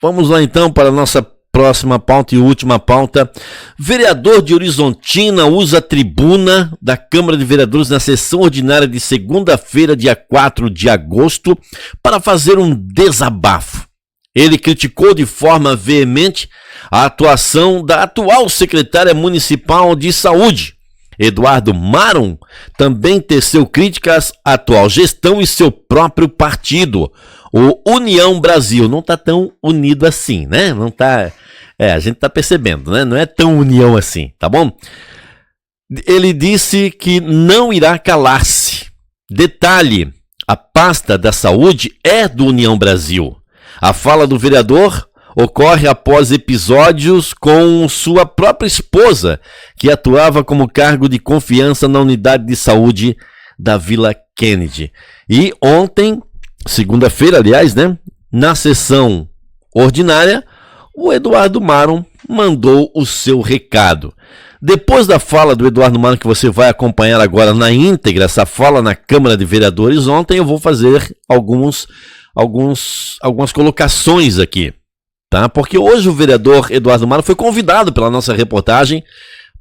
Vamos lá então para a nossa próxima pauta e última pauta. Vereador de Horizontina usa a tribuna da Câmara de Vereadores na sessão ordinária de segunda-feira, dia 4 de agosto, para fazer um desabafo. Ele criticou de forma veemente a atuação da atual secretária municipal de saúde, Eduardo Marum. Também teceu críticas à atual gestão e seu próprio partido, o União Brasil. Não está tão unido assim, né? Não tá. A gente está percebendo, né? Não é tão união assim, tá bom? Ele disse que não irá calar-se. Detalhe: a pasta da saúde é do União Brasil. A fala do vereador ocorre após episódios com sua própria esposa, que atuava como cargo de confiança na unidade de saúde da Vila Kennedy. E ontem, segunda-feira, aliás, né, na sessão ordinária, o Eduardo Marum mandou o seu recado. Depois da fala do Eduardo Marum, que você vai acompanhar agora na íntegra, essa fala na Câmara de Vereadores ontem, eu vou fazer algumas colocações aqui, tá? Porque hoje o vereador Eduardo Marum foi convidado pela nossa reportagem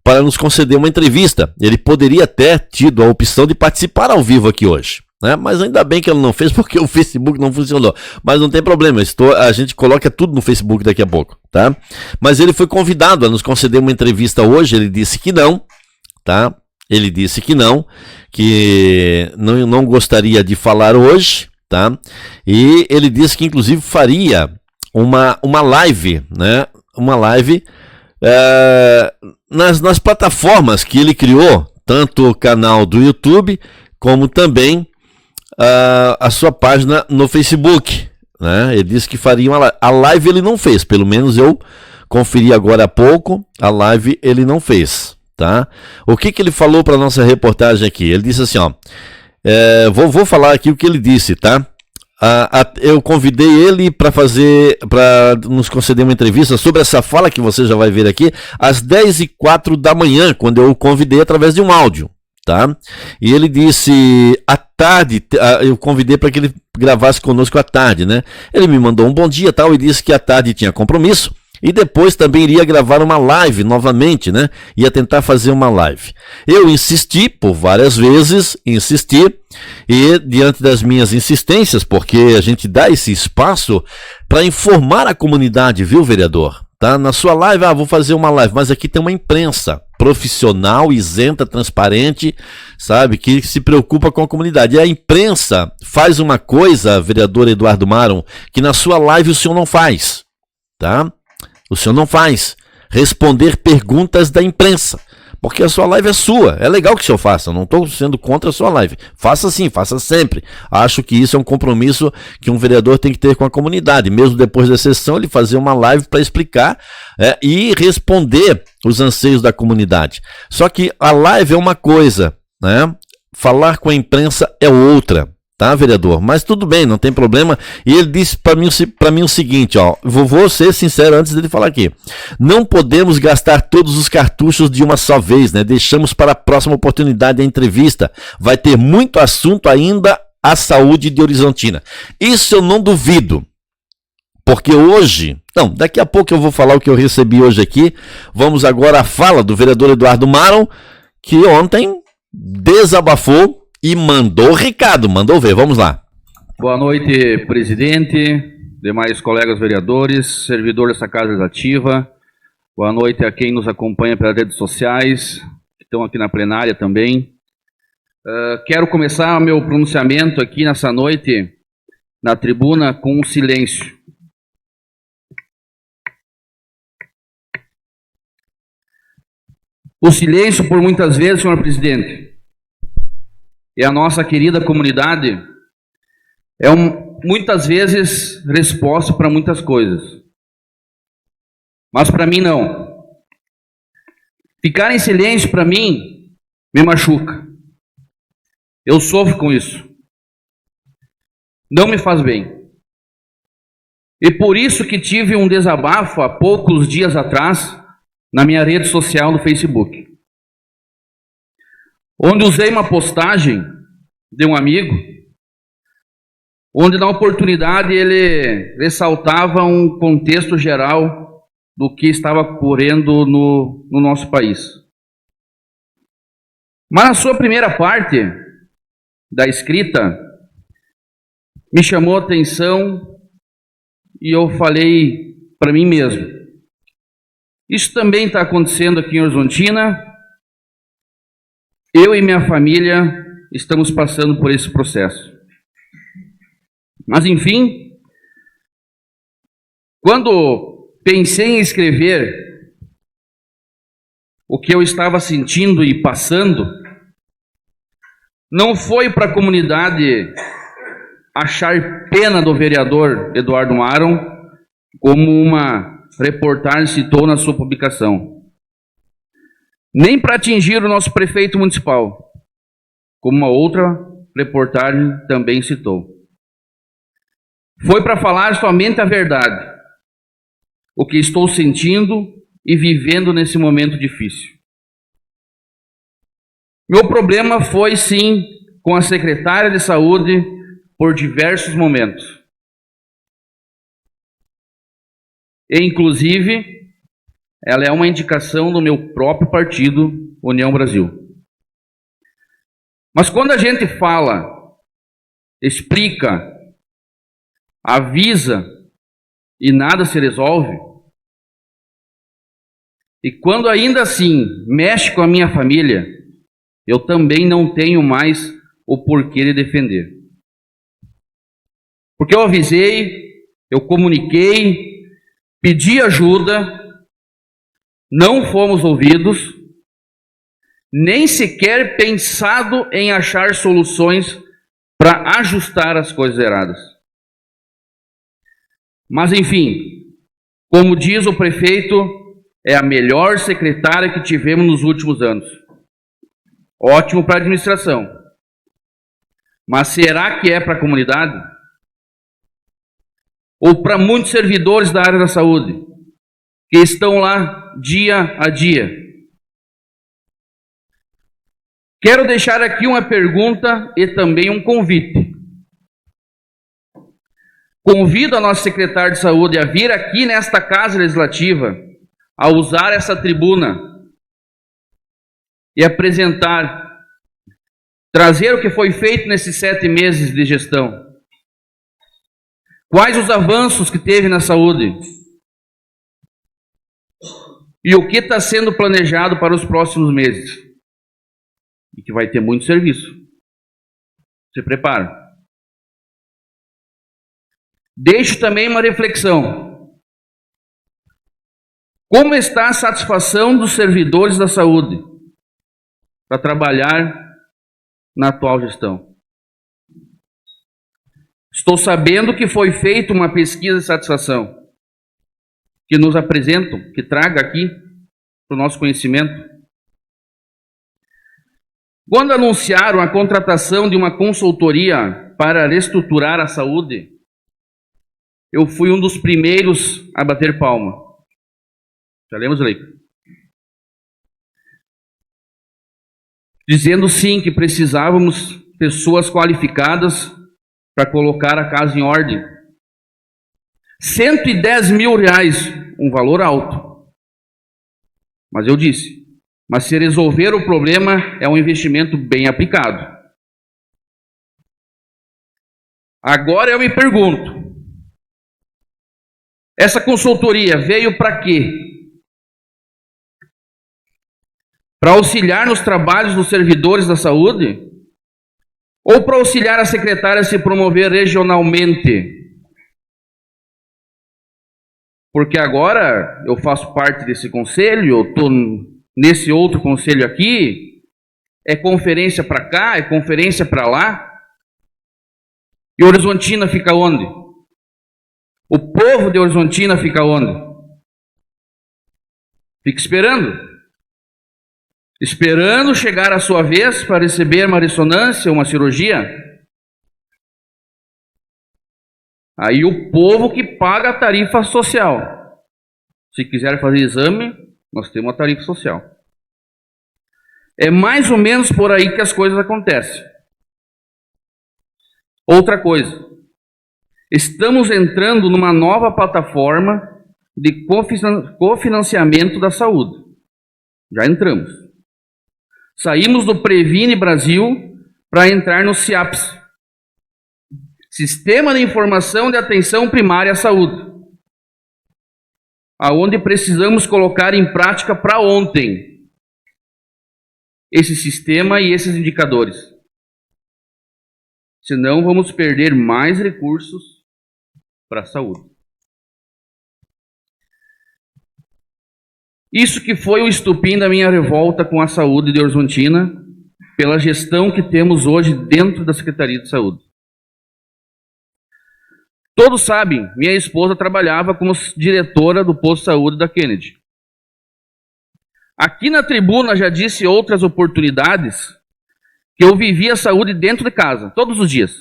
para nos conceder uma entrevista. Ele poderia ter tido a opção de participar ao vivo aqui hoje, né? Mas ainda bem que ele não fez, porque o Facebook não funcionou. Mas não tem problema, a gente coloca tudo no Facebook daqui a pouco, tá? Mas ele foi convidado a nos conceder uma entrevista hoje. Ele disse que não, tá? Ele disse que não gostaria de falar hoje, tá? E ele disse que inclusive faria uma live, né? Uma live nas plataformas que ele criou, tanto o canal do YouTube como também a sua página no Facebook, né? Ele disse que faria uma live. A live ele não fez, pelo menos eu conferi agora há pouco, a live ele não fez, tá? O que ele falou para nossa reportagem aqui? Ele disse assim, ó, vou falar aqui o que ele disse, tá? Eu convidei ele para nos conceder uma entrevista sobre essa fala que você já vai ver aqui, às 10h04 da manhã, quando eu o convidei através de um áudio, tá? E ele disse, à tarde, eu convidei para que ele gravasse conosco à tarde, né? Ele me mandou um bom dia, tal, e disse que à tarde tinha compromisso, e depois também iria gravar uma live novamente, né? Ia tentar fazer uma live. Eu insisti por várias vezes, e diante das minhas insistências, porque a gente dá esse espaço para informar a comunidade, viu, vereador? Tá? Na sua live, vou fazer uma live, mas aqui tem uma imprensa profissional, isenta, transparente, sabe, que se preocupa com a comunidade. E a imprensa faz uma coisa, vereador Eduardo Marum, que na sua live o senhor não faz, tá? O senhor não faz responder perguntas da imprensa, porque a sua live é sua. É legal que o senhor faça, eu não estou sendo contra a sua live. Faça sim, faça sempre. Acho que isso é um compromisso que um vereador tem que ter com a comunidade. Mesmo depois da sessão, ele fazer uma live para explicar e responder os anseios da comunidade. Só que a live é uma coisa, né? Falar com a imprensa é outra. Tá, vereador? Mas tudo bem, não tem problema. E ele disse para mim o seguinte, ó, vou ser sincero antes dele falar aqui. Não podemos gastar todos os cartuchos de uma só vez, né? Deixamos para a próxima oportunidade a entrevista. Vai ter muito assunto ainda à saúde de Horizontina. Isso eu não duvido. Porque hoje, daqui a pouco eu vou falar o que eu recebi hoje aqui. Vamos agora à fala do vereador Eduardo Marum, que ontem desabafou e mandou recado, mandou ver, vamos lá. Boa noite, presidente, demais colegas vereadores, servidor dessa Casa Legislativa. Boa noite a quem nos acompanha pelas redes sociais, que estão aqui na plenária também. Quero começar meu pronunciamento aqui nessa noite, na tribuna, com um silêncio. O silêncio, por muitas vezes, senhor presidente, e a nossa querida comunidade muitas vezes resposta para muitas coisas. Mas para mim não. Ficar em silêncio para mim me machuca. Eu sofro com isso. Não me faz bem. E por isso que tive um desabafo há poucos dias atrás na minha rede social no Facebook, onde usei uma postagem de um amigo onde na oportunidade ele ressaltava um contexto geral do que estava ocorrendo no nosso país. Mas na sua primeira parte da escrita, me chamou a atenção e eu falei para mim mesmo: isso também está acontecendo aqui em Horizontina. Eu e minha família estamos passando por esse processo. Mas enfim, quando pensei em escrever o que eu estava sentindo e passando, não foi para a comunidade achar pena do vereador Eduardo Maron, como uma reportagem citou na sua publicação, nem para atingir o nosso prefeito municipal, como uma outra reportagem também citou. Foi para falar somente a verdade, o que estou sentindo e vivendo nesse momento difícil. Meu problema foi, sim, com a secretária de saúde por diversos momentos. E, inclusive, ela é uma indicação do meu próprio partido, União Brasil. Mas quando a gente fala, explica, avisa e nada se resolve, e quando ainda assim mexe com a minha família, eu também não tenho mais o porquê de defender. Porque eu avisei, eu comuniquei, pedi ajuda, não fomos ouvidos, nem sequer pensado em achar soluções para ajustar as coisas erradas. Mas enfim, como diz o prefeito, é a melhor secretária que tivemos nos últimos anos. Ótimo para a administração. Mas será que é para a comunidade? Ou para muitos servidores da área da saúde, que estão lá dia a dia? Quero deixar aqui uma pergunta e também um convite. Convido a nossa secretária de saúde a vir aqui nesta Casa Legislativa, a usar essa tribuna e apresentar, trazer o que foi feito nesses 7 meses de gestão. Quais os avanços que teve na saúde? E o que está sendo planejado para os próximos meses? E que vai ter muito serviço. Se prepara. Deixo também uma reflexão. Como está a satisfação dos servidores da saúde para trabalhar na atual gestão? Estou sabendo que foi feita uma pesquisa de satisfação que nos apresentam, que traga aqui para o nosso conhecimento. Quando anunciaram a contratação de uma consultoria para reestruturar a saúde, eu fui um dos primeiros a bater palma. Já lemos, Leico? Dizendo sim que precisávamos pessoas qualificadas para colocar a casa em ordem. R$110 mil, um valor alto. Mas eu disse, mas se resolver o problema é um investimento bem aplicado. Agora eu me pergunto, essa consultoria veio para quê? Para auxiliar nos trabalhos dos servidores da saúde? Ou para auxiliar a secretária a se promover regionalmente? Porque agora eu faço parte desse conselho, eu estou nesse outro conselho aqui, é conferência para cá, é conferência para lá. E Horizontina fica onde? O povo de Horizontina fica onde? Fica esperando. Esperando chegar a sua vez para receber uma ressonância, uma cirurgia. Aí o povo que paga a tarifa social. Se quiser fazer exame, nós temos a tarifa social. É mais ou menos por aí que as coisas acontecem. Outra coisa, Estamos entrando numa nova plataforma de cofinanciamento da saúde. Já entramos. Saímos do Previne Brasil para entrar no SIAPS, Sistema de Informação de Atenção Primária à Saúde, aonde precisamos colocar em prática para ontem esse sistema e esses indicadores. Senão vamos perder mais recursos para a saúde. Isso que foi o estupim da minha revolta com a saúde de Horizontina, pela gestão que temos hoje dentro da Secretaria de Saúde. Todos sabem, minha esposa trabalhava como diretora do posto de saúde da Kennedy. Aqui na tribuna já disse outras oportunidades que eu vivia a saúde dentro de casa, todos os dias.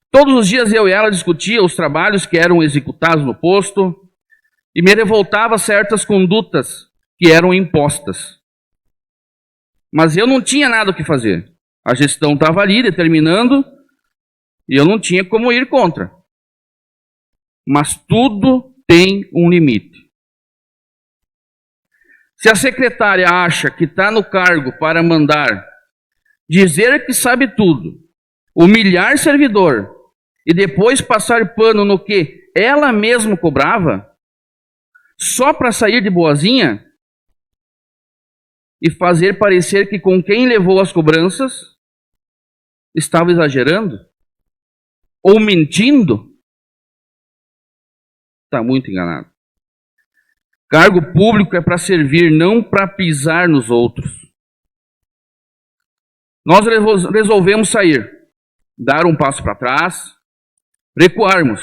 Todos os dias eu e ela discutia os trabalhos que eram executados no posto e me revoltava certas condutas que eram impostas. Mas eu não tinha nada o que fazer. A gestão estava ali determinando e eu não tinha como ir contra. Mas tudo tem um limite. Se a secretária acha que está no cargo para mandar, dizer que sabe tudo, humilhar servidor e depois passar pano no que ela mesma cobrava, só para sair de boazinha e fazer parecer que com quem levou as cobranças estava exagerando ou mentindo, está muito enganado. Cargo público é para servir, não para pisar nos outros. Nós resolvemos sair, dar um passo para trás, recuarmos,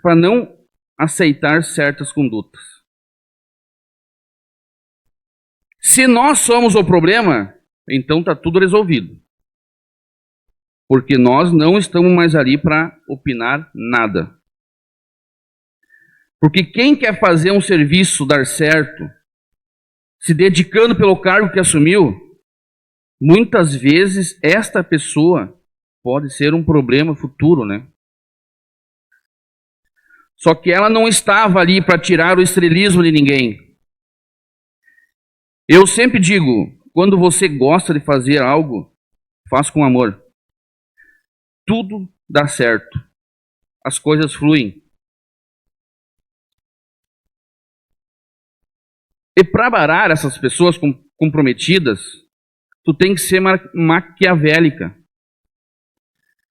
para não aceitar certas condutas. Se nós somos o problema, então está tudo resolvido. Porque nós não estamos mais ali para opinar nada. Porque quem quer fazer um serviço dar certo, se dedicando pelo cargo que assumiu, muitas vezes esta pessoa pode ser um problema futuro, né? Só que ela não estava ali para tirar o estrelismo de ninguém. Eu sempre digo, quando você gosta de fazer algo, faz com amor. Tudo dá certo. As coisas fluem. E para barrar essas pessoas comprometidas, tu tem que ser maquiavélica.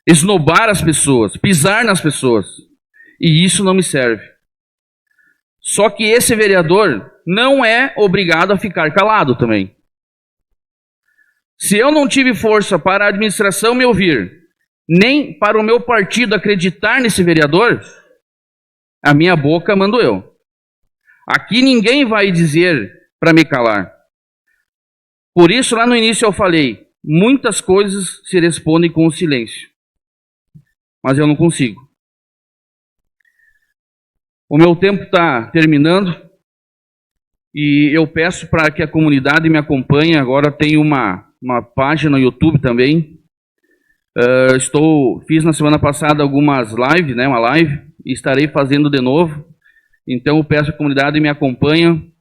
Esnobar as pessoas, pisar nas pessoas. E isso não me serve. Só que esse vereador não é obrigado a ficar calado também. Se eu não tive força para a administração me ouvir, nem para o meu partido acreditar nesse vereador, a minha boca mando eu. Aqui ninguém vai dizer para me calar. Por isso, lá no início eu falei, muitas coisas se respondem com o silêncio. Mas eu não consigo. O meu tempo está terminando e eu peço para que a comunidade me acompanhe. Agora tem uma página no YouTube também. Fiz na semana passada algumas lives, né, uma live, e estarei fazendo de novo. Então eu peço à comunidade me acompanhe,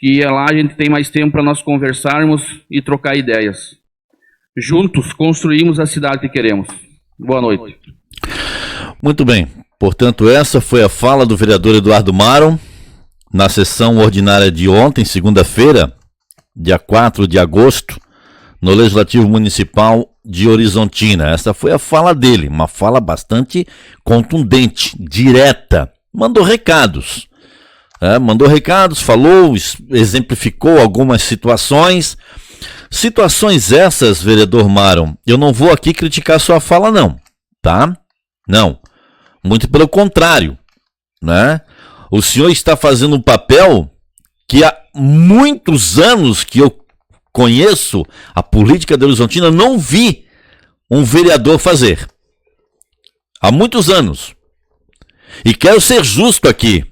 que lá a gente tem mais tempo para nós conversarmos e trocar ideias. Juntos construímos a cidade que queremos. Boa noite. Muito bem. Portanto, essa foi a fala do vereador Eduardo Maron na sessão ordinária de ontem, segunda-feira, dia 4 de agosto, no Legislativo Municipal de Horizontina. Essa foi a fala dele, uma fala bastante contundente, direta. Mandou recados. Falou, exemplificou algumas situações. Situações essas, vereador Maron, eu não vou aqui criticar sua fala não, tá? Não. Muito pelo contrário, né? O senhor está fazendo um papel que há muitos anos que eu conheço a política de Horizontina, não vi um vereador fazer. Há muitos anos. E quero ser justo aqui.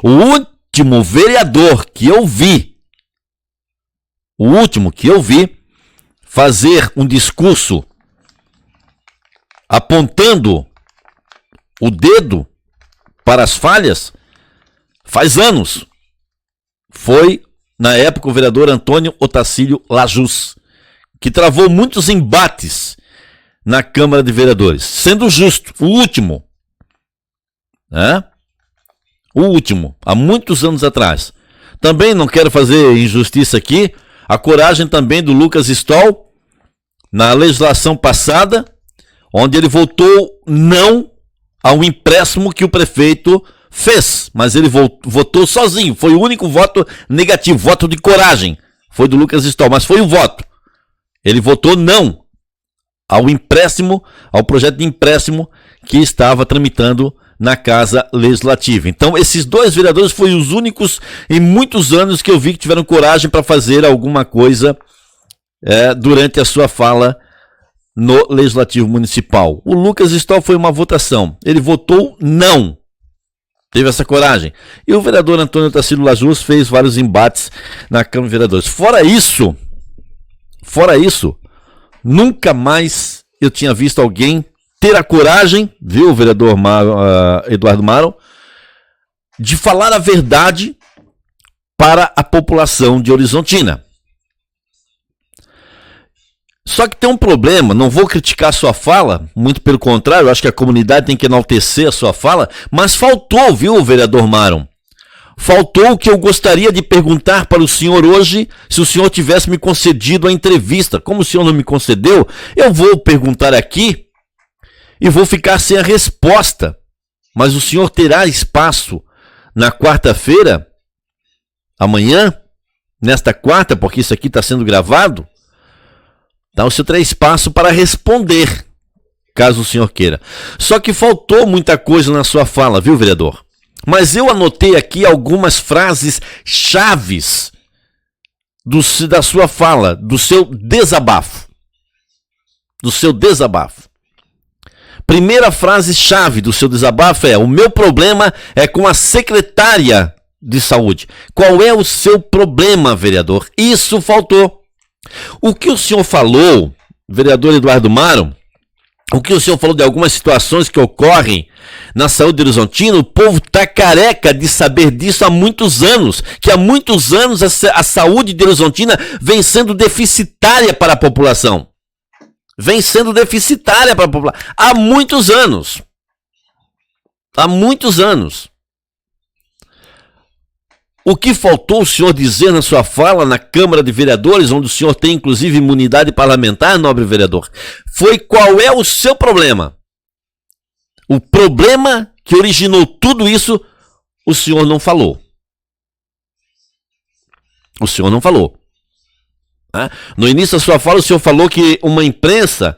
O último vereador que eu vi, fazer um discurso apontando o dedo para as falhas faz anos. Foi, na época, o vereador Antônio Otacílio Lajus, que travou muitos embates na Câmara de Vereadores, sendo justo, o último, né? O último, há muitos anos atrás. Também não quero fazer injustiça aqui, a coragem também do Lucas Stoll, na legislação passada, onde ele votou não ao empréstimo que o prefeito fez, mas ele votou sozinho, foi o único voto negativo, voto de coragem, foi do Lucas Stoll, mas foi o voto. Ele votou não ao empréstimo, ao projeto de empréstimo que estava tramitando na Casa Legislativa. Então, esses dois vereadores foram os únicos em muitos anos que eu vi que tiveram coragem para fazer alguma coisa durante a sua fala no Legislativo Municipal. O Lucas Stoll foi uma votação. Ele votou não. Teve essa coragem. E o vereador Antônio Otacílio Lajus fez vários embates na Câmara de Vereadores. Fora isso, nunca mais eu tinha visto alguém ter a coragem, viu, o vereador Eduardo Maro, de falar a verdade para a população de Horizontina. Só que tem um problema, não vou criticar a sua fala, muito pelo contrário, eu acho que a comunidade tem que enaltecer a sua fala, mas faltou, viu, vereador Maron? Faltou o que eu gostaria de perguntar para o senhor hoje, se o senhor tivesse me concedido a entrevista. Como o senhor não me concedeu, eu vou perguntar aqui e vou ficar sem a resposta. Mas o senhor terá espaço na quarta-feira, amanhã, nesta quarta, porque isso aqui está sendo gravado. Então, o senhor terá espaço para responder, caso o senhor queira. Só que faltou muita coisa na sua fala, viu, vereador? Mas eu anotei aqui algumas frases chaves da sua fala, do seu desabafo. Primeira frase chave do seu desabafo é: o meu problema é com a secretária de saúde. Qual é o seu problema, vereador? Isso faltou. O que o senhor falou, vereador Eduardo Maro, o que o senhor falou de algumas situações que ocorrem na saúde de Horizontina, o povo está careca de saber disso há muitos anos, que há muitos anos a saúde de Horizontina vem sendo deficitária para a população. Há muitos anos. O que faltou o senhor dizer na sua fala na Câmara de Vereadores, onde o senhor tem inclusive imunidade parlamentar, nobre vereador, foi qual é o seu problema. O problema que originou tudo isso, o senhor não falou. No início da sua fala, o senhor falou que uma imprensa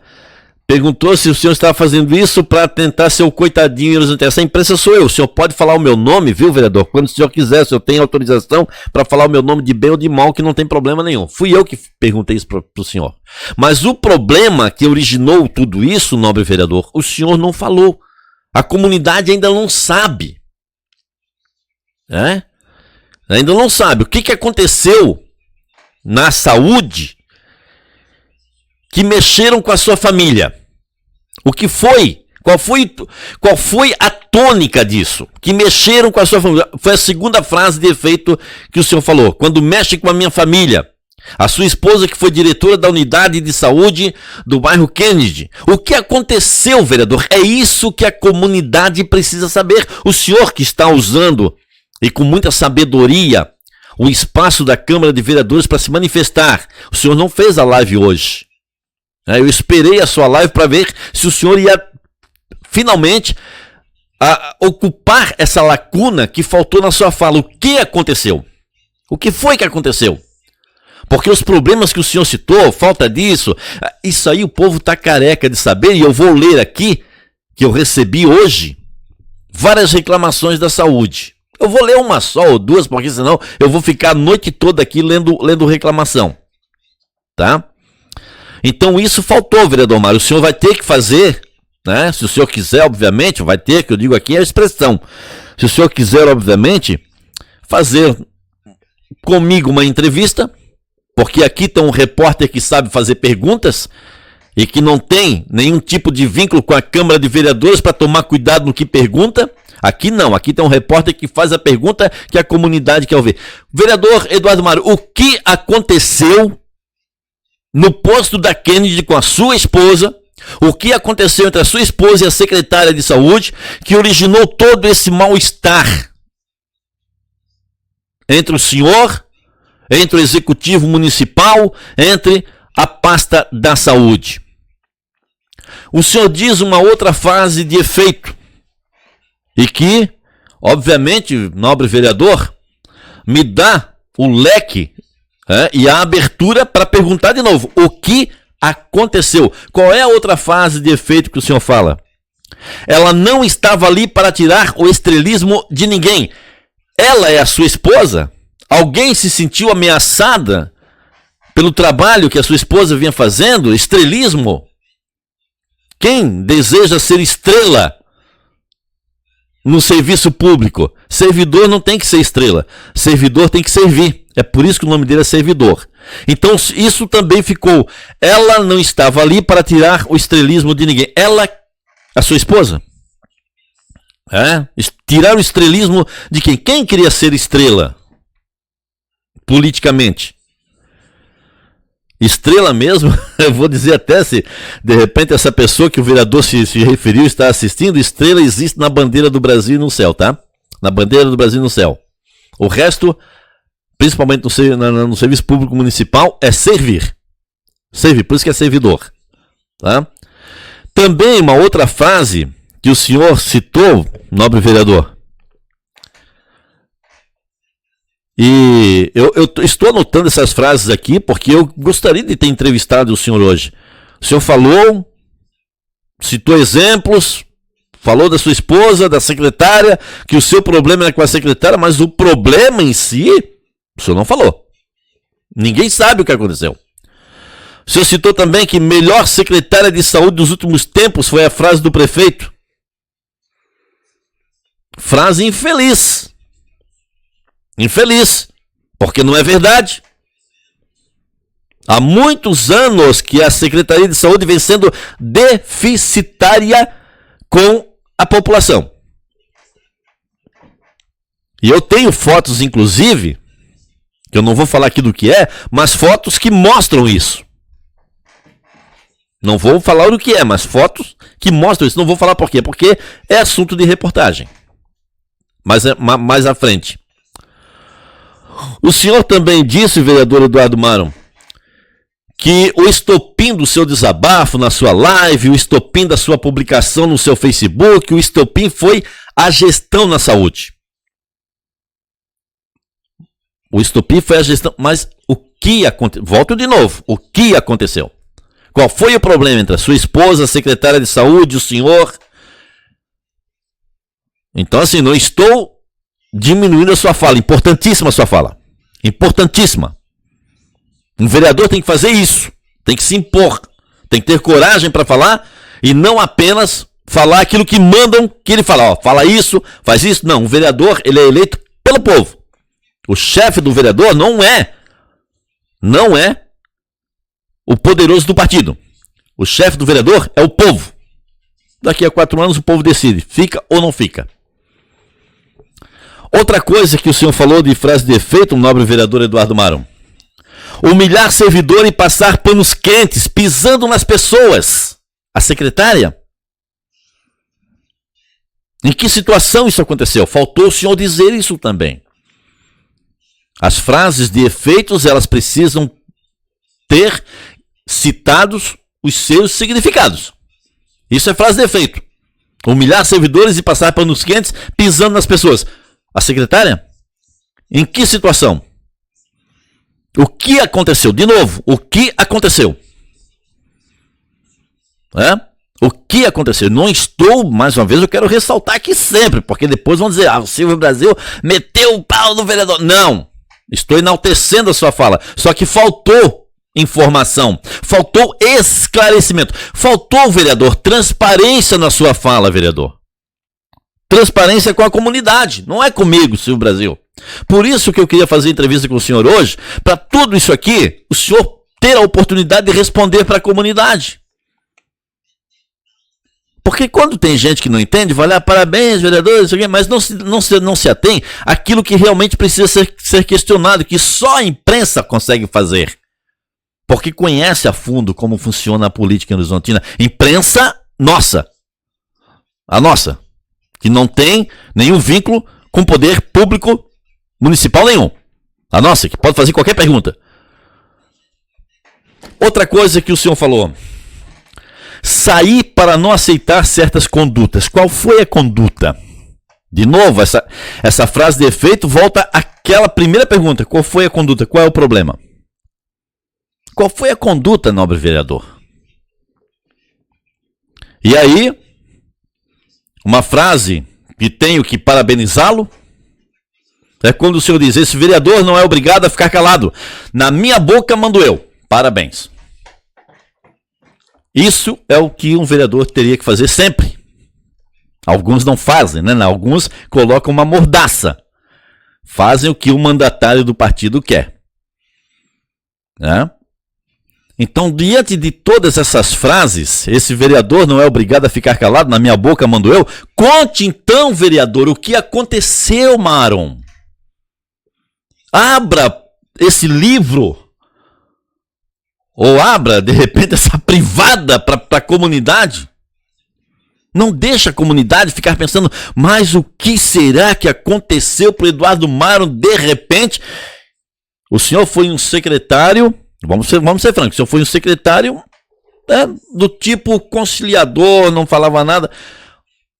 perguntou se o senhor estava fazendo isso para tentar ser o coitadinho. Essa imprensa sou eu. O senhor pode falar o meu nome, viu, vereador? Quando o senhor quiser, o senhor tem autorização para falar o meu nome de bem ou de mal, que não tem problema nenhum. Fui eu que perguntei isso para o senhor. Mas o problema que originou tudo isso, nobre vereador, o senhor não falou. A comunidade ainda não sabe. Ainda não sabe. O que aconteceu na saúde que mexeram com a sua família? O que foi? Qual foi a tônica disso? Que mexeram com a sua família. Foi a segunda frase de efeito que o senhor falou. Quando mexe com a minha família. A sua esposa, que foi diretora da unidade de saúde do bairro Kennedy. O que aconteceu, vereador? É isso que a comunidade precisa saber. O senhor que está usando, e com muita sabedoria, o espaço da Câmara de Vereadores para se manifestar. O senhor não fez a live hoje. Eu esperei a sua live para ver se o senhor ia finalmente ocupar essa lacuna que faltou na sua fala. O que aconteceu? O que foi que aconteceu? Porque os problemas que o senhor citou, falta disso, isso aí o povo está careca de saber, e eu vou ler aqui, que eu recebi hoje, várias reclamações da saúde. Eu vou ler uma só ou duas, porque senão eu vou ficar a noite toda aqui lendo reclamação. Tá? Então isso faltou, vereador Mário. O senhor vai ter que fazer, né? Se o senhor quiser, obviamente, vai ter, que eu digo aqui é a expressão. Se o senhor quiser, obviamente, fazer comigo uma entrevista, porque aqui tem um repórter que sabe fazer perguntas, e que não tem nenhum tipo de vínculo com a Câmara de Vereadores para tomar cuidado no que pergunta. Aqui não, aqui tem um repórter que faz a pergunta que a comunidade quer ouvir. Vereador Eduardo Mário, o que aconteceu no posto da Kennedy com a sua esposa? O que aconteceu entre a sua esposa e a secretária de saúde que originou todo esse mal-estar entre o senhor, entre o executivo municipal, entre a pasta da saúde? O senhor diz uma outra frase de efeito e que, obviamente, nobre vereador, me dá o leque e a abertura para perguntar de novo, o que aconteceu? Qual é a outra frase de efeito que o senhor fala? Ela não estava ali para tirar o estrelismo de ninguém. Ela é a sua esposa? Alguém se sentiu ameaçada pelo trabalho que a sua esposa vinha fazendo? Estrelismo? Quem deseja ser estrela no serviço público? Servidor não tem que ser estrela. Servidor tem que servir. É por isso que o nome dele é servidor. Então isso também ficou. Ela não estava ali para tirar o estrelismo de ninguém. Ela, a sua esposa? Tirar o estrelismo de quem? Quem queria ser estrela? Politicamente. Estrela mesmo, eu vou dizer até se de repente essa pessoa que o vereador se referiu está assistindo, estrela existe na bandeira do Brasil e no céu, tá? Na bandeira do Brasil e no céu. O resto, principalmente no serviço público municipal, é servir. Servir, por isso que é servidor. Tá? Também uma outra frase que o senhor citou, nobre vereador, e eu estou anotando essas frases aqui porque eu gostaria de ter entrevistado o senhor hoje. O senhor falou, citou exemplos, falou da sua esposa, da secretária, que o seu problema era com a secretária, mas o problema em si, o senhor não falou. Ninguém sabe o que aconteceu. O senhor citou também que melhor secretária de saúde dos últimos tempos foi a frase do prefeito. Frase infeliz. Infeliz, porque não é verdade. Há muitos anos que a Secretaria de Saúde vem sendo deficitária com a população. E eu tenho fotos, inclusive, que eu não vou falar aqui do que é, mas fotos que mostram isso. Não vou falar do que é, mas fotos que mostram isso. Não vou falar por quê, porque é assunto de reportagem. Mas é mais à frente. O senhor também disse, vereador Eduardo Mário, que o estopim do seu desabafo na sua live, o estopim da sua publicação no seu Facebook, o estopim foi a gestão na saúde. O estopim foi a gestão, mas o que aconteceu? Volto de novo, o que aconteceu? Qual foi o problema entre a sua esposa, a secretária de saúde, o senhor? Então assim, não estou diminuindo a sua fala, importantíssima a sua fala, importantíssima. Um vereador tem que fazer isso, tem que se impor, tem que ter coragem para falar e não apenas falar aquilo que mandam que ele fala, ó, fala isso, faz isso. Não, o vereador, ele é eleito pelo povo. O chefe do vereador não é o poderoso do partido. O chefe do vereador é o povo. Daqui a 4 anos o povo decide, fica ou não fica. Outra coisa que o senhor falou de frase de efeito, o nobre vereador Eduardo Mário. Humilhar servidor e passar panos quentes, pisando nas pessoas. A secretária? Em que situação isso aconteceu? Faltou o senhor dizer isso também. As frases de efeitos, elas precisam ter citados os seus significados. Isso é frase de efeito. Humilhar servidores e passar panos quentes, pisando nas pessoas. A secretária? Em que situação? O que aconteceu? De novo, o que aconteceu? O que aconteceu? Não estou, mais uma vez, eu quero ressaltar aqui sempre, porque depois vão dizer, o Silvio Brasil meteu o pau no vereador. Não, estou enaltecendo a sua fala, só que faltou informação, faltou esclarecimento, faltou, vereador, transparência na sua fala, vereador. Transparência com a comunidade, não é comigo, Silvio Brasil. Por isso que eu queria fazer entrevista com o senhor hoje, para tudo isso aqui, o senhor ter a oportunidade de responder para a comunidade. Porque quando tem gente que não entende, vai lá, parabéns, vereadores, mas não se atém àquilo que realmente precisa ser questionado, que só a imprensa consegue fazer. Porque conhece a fundo como funciona a política em Horizontina. Imprensa nossa. A nossa. Que não tem nenhum vínculo com poder público municipal nenhum. A nossa, que pode fazer qualquer pergunta. Outra coisa que o senhor falou. Sair para não aceitar certas condutas. Qual foi a conduta? De novo, essa frase de efeito volta àquela primeira pergunta. Qual foi a conduta? Qual é o problema? Qual foi a conduta, nobre vereador? E aí, uma frase que tenho que parabenizá-lo é quando o senhor diz: esse vereador não é obrigado a ficar calado. Na minha boca mando eu. Parabéns. Isso é o que um vereador teria que fazer sempre. Alguns não fazem, né? Alguns colocam uma mordaça. Fazem o que o mandatário do partido quer. Né? Então, diante de todas essas frases, esse vereador não é obrigado a ficar calado, na minha boca mando eu. Conte então, vereador, o que aconteceu, Maron. Abra esse livro. Ou abra, de repente, essa privada para a comunidade. Não deixa a comunidade ficar pensando, mas o que será que aconteceu para o Eduardo Maron de repente? O senhor foi um secretário, vamos ser francos, o senhor foi um secretário do tipo conciliador, não falava nada,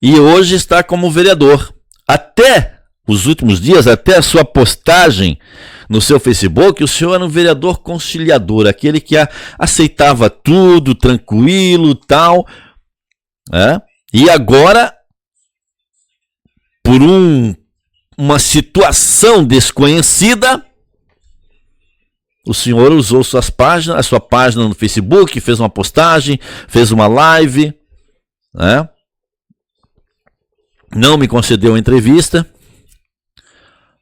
e hoje está como vereador. Até os últimos dias, até a sua postagem no seu Facebook, o senhor era um vereador conciliador, aquele que aceitava tudo, tranquilo, tal. E agora, por uma situação desconhecida, o senhor usou a sua página no Facebook, fez uma postagem, fez uma live, não me concedeu uma entrevista.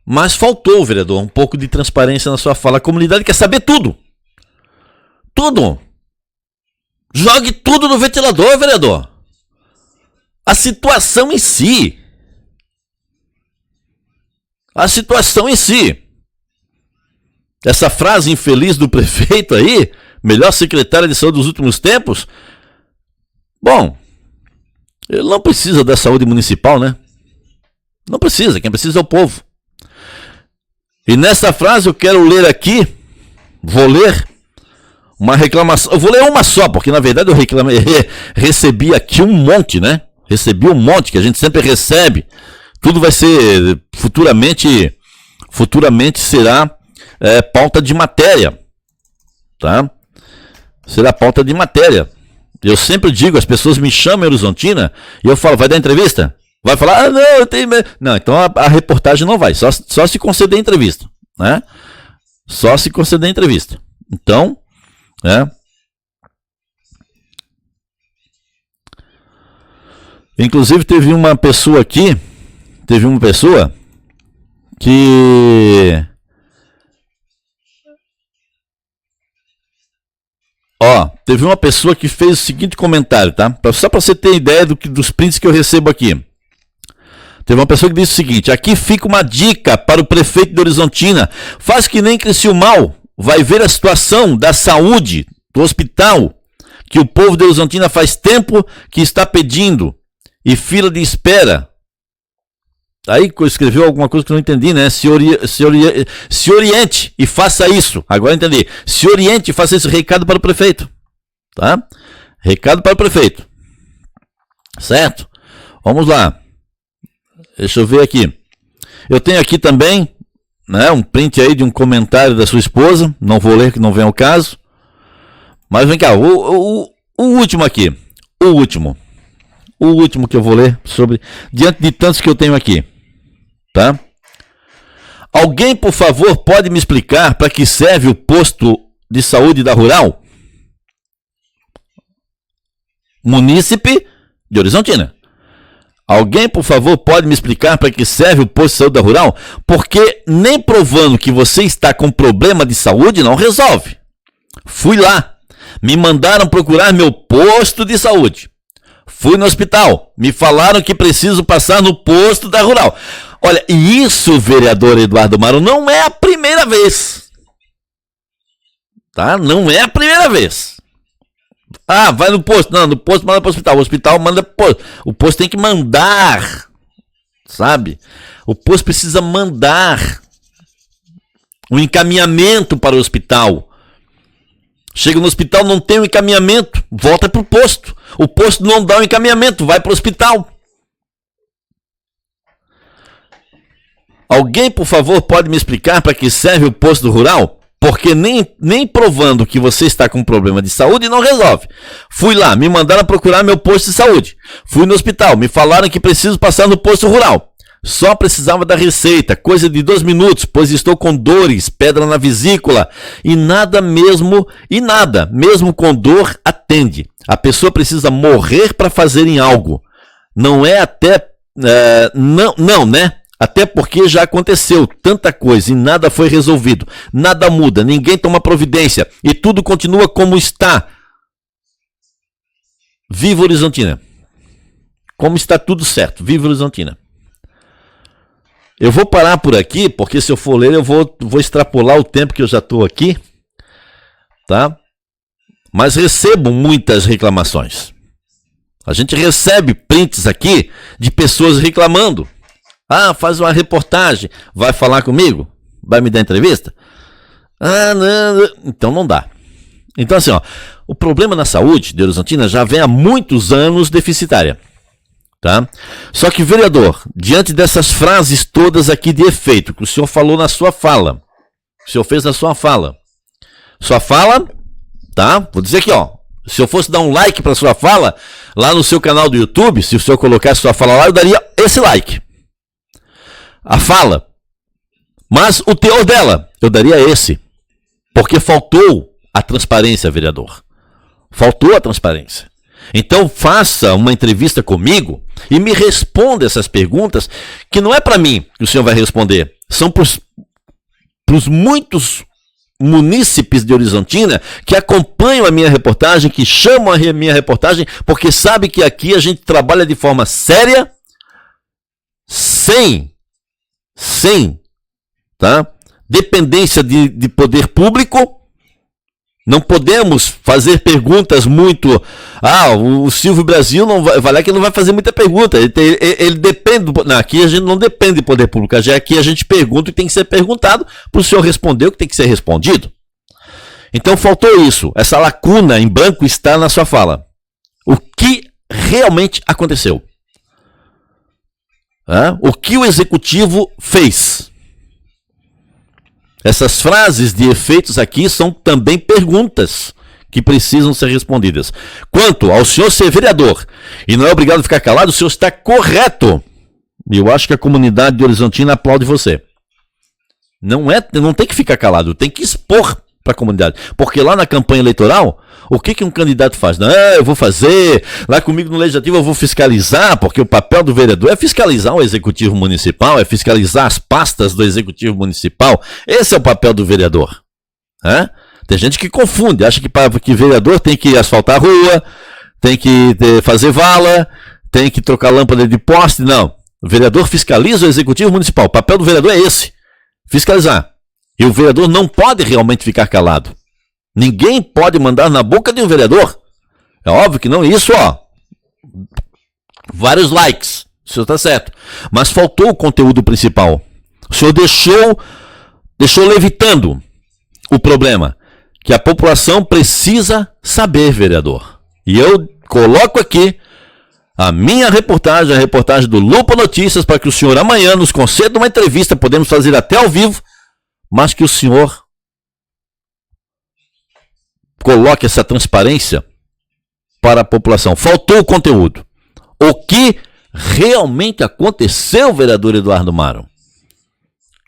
Mas faltou, vereador, um pouco de transparência na sua fala. A comunidade quer saber tudo. Tudo. Jogue tudo no ventilador, vereador. A situação em si. A situação em si. Essa frase infeliz do prefeito aí, melhor secretário de saúde dos últimos tempos. Bom, ele não precisa da saúde municipal, né? Não precisa, quem precisa é o povo. E nessa frase eu quero ler aqui, vou ler uma reclamação, eu vou ler uma só, porque na verdade eu recebi aqui um monte, né? Recebi um monte, que a gente sempre recebe, tudo vai ser, futuramente será pauta de matéria, tá? Será pauta de matéria. Eu sempre digo, as pessoas me chamam em Horizontina, e eu falo, vai dar entrevista? Vai falar, não, eu tenho... Não, então a reportagem não vai, só se conceder entrevista, né? Só se conceder entrevista. Então, inclusive teve uma pessoa que... Teve uma pessoa que fez o seguinte comentário, tá? Só para você ter ideia dos prints que eu recebo aqui. Teve uma pessoa que disse o seguinte: aqui fica uma dica para o prefeito de Horizontina. Faz que nem Criciúmal, vai ver a situação da saúde, do hospital, que o povo de Horizontina faz tempo que está pedindo, e fila de espera. Aí escreveu alguma coisa que eu não entendi, né? Se oriente e faça isso. Agora eu entendi. Se oriente e faça esse recado para o prefeito. Tá? Recado para o prefeito. Certo? Vamos lá. Deixa eu ver aqui. Eu tenho aqui também, né, um print aí de um comentário da sua esposa. Não vou ler, que não vem ao caso. Mas vem cá, o último aqui. O último que eu vou ler sobre, diante de tantos que eu tenho aqui. Tá? Alguém, por favor, pode me explicar para que serve o posto de saúde da Rural? Munícipe de Horizontina. Alguém, por favor, pode me explicar para que serve o posto de saúde da Rural? Porque nem provando que você está com problema de saúde não resolve. Fui lá. Me mandaram procurar meu posto de saúde. Fui no hospital. Me falaram que preciso passar no posto da Rural. Olha, e isso, vereador Eduardo Maro, não é a primeira vez. Tá? Não é a primeira vez. Ah, vai no posto. Não, no posto manda para o hospital. O hospital manda para o posto. O posto tem que mandar. Sabe? O posto precisa mandar um encaminhamento para o hospital. Chega no hospital, não tem um encaminhamento, volta para o posto. O posto não dá um encaminhamento, vai para o hospital. Alguém, por favor, pode me explicar para que serve o posto rural? Porque nem provando que você está com problema de saúde não resolve. Fui lá, me mandaram procurar meu posto de saúde. Fui no hospital, me falaram que preciso passar no posto rural. Só precisava da receita, coisa de 2 minutos, pois estou com dores, pedra na vesícula e nada, mesmo com dor, atende. A pessoa precisa morrer para fazerem algo. Não é até, não, né? Até porque já aconteceu tanta coisa e nada foi resolvido. Nada muda, ninguém toma providência e tudo continua como está. Viva Horizontina. Como está tudo certo, viva Horizontina. Eu vou parar por aqui, porque se eu for ler, eu vou extrapolar o tempo que eu já estou aqui, tá? Mas recebo muitas reclamações. A gente recebe prints aqui de pessoas reclamando. Ah, faz uma reportagem, vai falar comigo? Vai me dar entrevista? Ah, não, então não dá. Então assim, ó, o problema na saúde de Horizontina já vem há muitos anos deficitária. Tá? Só que, vereador, diante dessas frases todas aqui de efeito, que o senhor falou na sua fala, o senhor fez na sua fala, tá? Vou dizer aqui, ó, se eu fosse dar um like para sua fala, lá no seu canal do YouTube, se o senhor colocasse sua fala lá, eu daria esse like. A fala. Mas o teor dela, eu daria esse. Porque faltou a transparência, vereador. Faltou a transparência. Então faça uma entrevista comigo e me responda essas perguntas, que não é para mim que o senhor vai responder, são para os muitos munícipes de Horizontina que acompanham a minha reportagem, que chamam a minha reportagem, porque sabe que aqui a gente trabalha de forma séria, sem tá? Dependência de poder público. Não podemos fazer perguntas muito... Ah, o Silvio Brasil não vai que não vai fazer muita pergunta. Ele depende... Não, aqui a gente não depende do poder público. Aqui a gente pergunta e tem que ser perguntado para o senhor responder o que tem que ser respondido. Então faltou isso. Essa lacuna em branco está na sua fala. O que realmente aconteceu? O que o executivo fez? Essas frases de efeitos aqui são também perguntas que precisam ser respondidas. Quanto ao senhor ser vereador e não é obrigado a ficar calado, o senhor está correto. E eu acho que a comunidade de Horizontina aplaude você. Não tem que ficar calado, tem que expor para a comunidade. Porque lá na campanha eleitoral, o que um candidato faz? Não, eu vou fazer, lá comigo no Legislativo eu vou fiscalizar, porque o papel do vereador é fiscalizar o Executivo Municipal, é fiscalizar as pastas do Executivo Municipal. Esse é o papel do vereador. Tem gente que confunde, acha que vereador tem que asfaltar a rua, tem que fazer vala, tem que trocar lâmpada de poste. Não, o vereador fiscaliza o Executivo Municipal. O papel do vereador é esse, fiscalizar. E o vereador não pode realmente ficar calado. Ninguém pode mandar na boca de um vereador. É óbvio que não. Isso, ó. Vários likes. O senhor está certo. Mas faltou o conteúdo principal. O senhor deixou levitando o problema. Que a população precisa saber, vereador. E eu coloco aqui a minha reportagem, a reportagem do Lupa Notícias, para que o senhor amanhã nos conceda uma entrevista. Podemos fazer até ao vivo. Mas que o senhor coloque essa transparência para a população. Faltou o conteúdo. O que realmente aconteceu, vereador Eduardo Maro?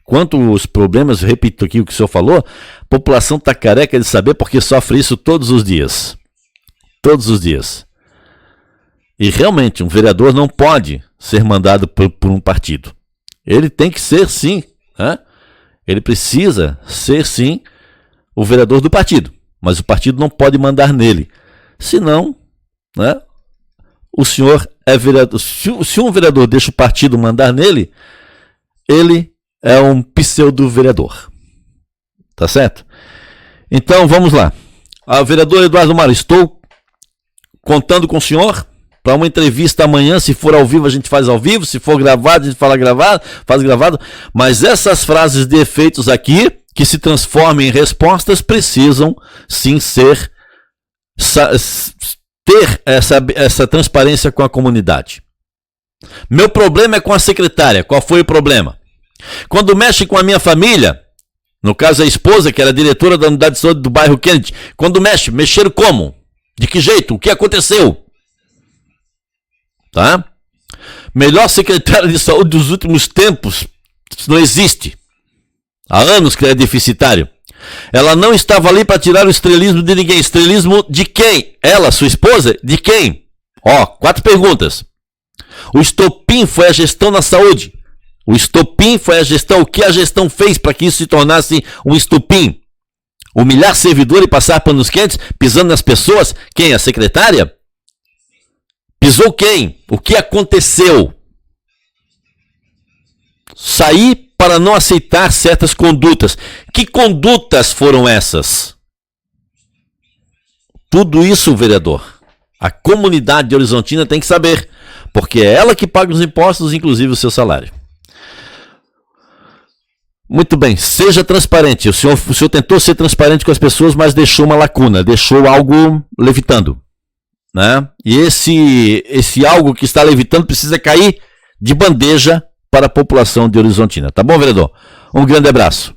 Quanto aos problemas, repito aqui o que o senhor falou, a população está careca de saber porque sofre isso todos os dias. Todos os dias. E realmente, um vereador não pode ser mandado por um partido. Ele tem que ser, sim, ele precisa ser, sim, o vereador do partido. Mas o partido não pode mandar nele. Senão, o senhor é vereador. Se um vereador deixa o partido mandar nele, ele é um pseudo-vereador. Tá certo? Então, vamos lá. Vereador Eduardo Mara, estou contando com o senhor para uma entrevista amanhã. Se for ao vivo, a gente faz ao vivo. Se for gravado, a gente faz gravado. Mas essas frases de efeitos aqui, que se transformam em respostas, precisam sim ter essa transparência com a comunidade. Meu problema é com a secretária. Qual foi o problema? Quando mexe com a minha família, no caso a esposa, que era diretora da unidade de saúde do bairro Kennedy, quando mexeram como? De que jeito? O que aconteceu? Tá? Melhor secretária de saúde dos últimos tempos, isso não existe. Há anos que ela é deficitário. Ela não estava ali para tirar o estrelismo de ninguém. Estrelismo de quem? Ela, sua esposa? De quem? 4 perguntas. O estopim foi a gestão na saúde. O estopim foi a gestão. O que a gestão fez para que isso se tornasse um estopim? Humilhar servidor e passar panos quentes, pisando nas pessoas? Quem? A secretária? Pisou quem? O que aconteceu? Sair para não aceitar certas condutas. Que condutas foram essas? Tudo isso, vereador, a comunidade de Horizontina tem que saber, porque é ela que paga os impostos, inclusive o seu salário. Muito bem, seja transparente. O senhor tentou ser transparente com as pessoas, mas deixou uma lacuna, deixou algo levitando, né? E esse algo que está levitando precisa cair de bandeja para a população de Horizontina. Tá bom, vereador? Um grande abraço.